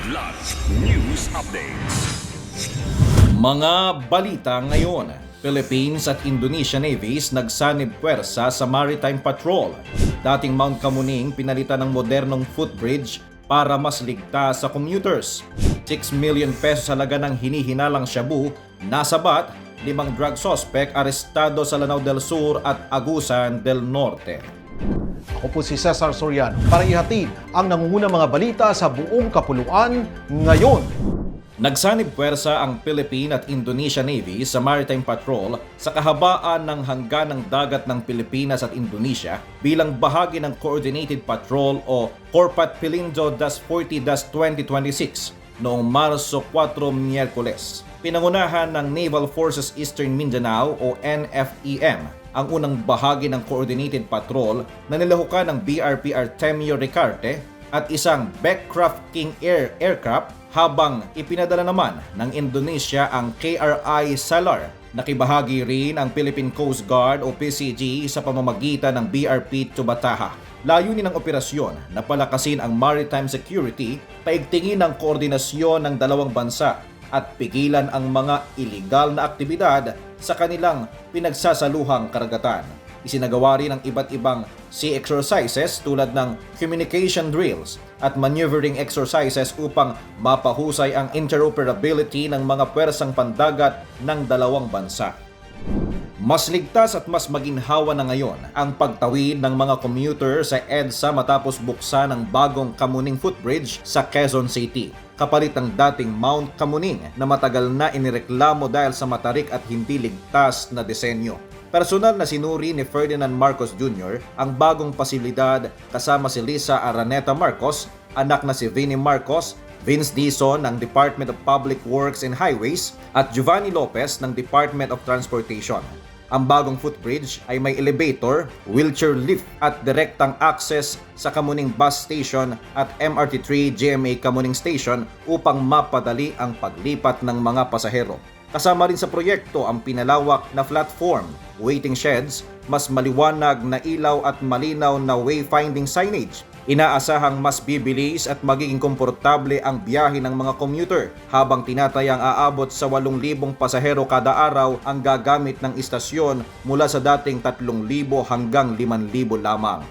Kidlat News Updates. Mga balita ngayon. Philippines at Indonesian navies nagsanib puwersa sa Maritime Patrol. Dating Mount Kamuning pinalitan ng modernong footbridge para mas ligtas sa commuters. 6 million pesos halaga ng hinihinalang shabu, nasabat, 5 drug suspect arestado sa Lanao del Sur at Agusan del Norte. Ako po si Cesar Soriano para ihatid ang nangungunang mga balita sa buong kapuluan ngayon. Nagsanib puwersa ang Philippine at Indonesian Navy sa Maritime Patrol sa kahabaan ng hangganang dagat ng Pilipinas at Indonesia bilang bahagi ng Coordinated Patrol o Corpat Pilindo Das 40-2026 noong Marso 4, Miyerkules. Pinangunahan ng Naval Forces Eastern Mindanao o NFEM ang unang bahagi ng Coordinated Patrol na nilahukan ng BRP Artemio Ricarte at isang Beechcraft King Air aircraft habang ipinadala naman ng Indonesia ang KRI Salar. Nakibahagi rin ang Philippine Coast Guard o PCG sa pamamagitan ng BRP Tubataha. Layunin ng operasyon na palakasin ang maritime security, paigtingin ang koordinasyon ng dalawang bansa at pigilan ang mga iligal na aktibidad sa kanilang pinagsasaluhang karagatan. Isinagawa rin ang iba't ibang sea exercises tulad ng communication drills at maneuvering exercises upang mapahusay ang interoperability ng mga pwersang pandagat ng dalawang bansa. Mas ligtas at mas maginhawa na ngayon ang pagtawid ng mga commuter sa EDSA matapos buksan ang bagong Kamuning Footbridge sa Quezon City, kapalit ng dating Mount Kamuning na matagal na inireklamo dahil sa matarik at hindi ligtas na disenyo. Personal na sinuri ni Ferdinand Marcos Jr. ang bagong pasilidad kasama si Lisa Araneta Marcos, anak na si Vinnie Marcos, Vince Dizon ng Department of Public Works and Highways at Giovanni Lopez ng Department of Transportation. Ang bagong footbridge ay may elevator, wheelchair lift at direktang access sa Kamuning Bus Station at MRT3 GMA Kamuning Station upang mapadali ang paglipat ng mga pasahero. Kasama rin sa proyekto ang pinalawak na platform, waiting sheds, mas maliwanag na ilaw at malinaw na wayfinding signage. Inaasahang mas bibilis at magiging komportable ang biyahe ng mga commuter habang tinatayang aabot sa 8,000 pasahero kada araw ang gagamit ng istasyon mula sa dating 3,000 hanggang 5,000 lamang.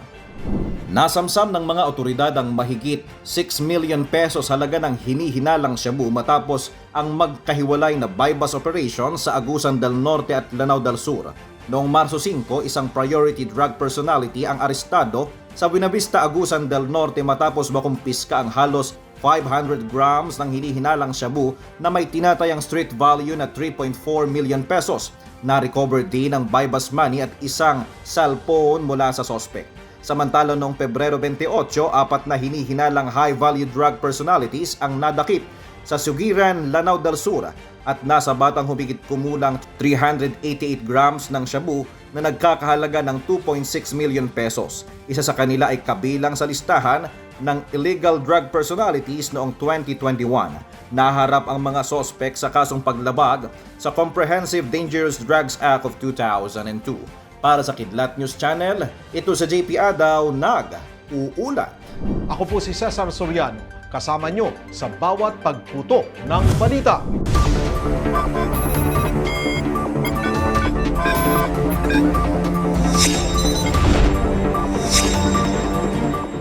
Nasamsam ng mga otoridad ang mahigit 6 million pesos halaga ng hinihinalang shabu matapos ang magkahiwalay na bypass operation sa Agusan del Norte at Lanao del Sur. Noong Marso 5, isang priority drug personality ang arestado sa Buenavista, Agusan del Norte matapos makumpiska ang halos 500 grams ng hinihinalang shabu na may tinatayang street value na 3.4 million pesos. Na-recover din ang bypass money at isang cellphone mula sa sospek. Samantala noong Pebrero 28, 4 na hinihinalang high-value drug personalities ang nadakip sa Sugiran, Lanao del Sur at nasa batang humigit kumulang 388 grams ng shabu na nagkakahalaga ng 2.6 million pesos. Isa sa kanila ay kabilang sa listahan ng illegal drug personalities noong 2021. Naharap ang mga sospek sa kasong paglabag sa Comprehensive Dangerous Drugs Act of 2002. Para sa Kidlat News Channel, ito sa JP Adaw nag-uulat. Ako po si Cesar Soriano, kasama nyo sa bawat pagputo ng balita.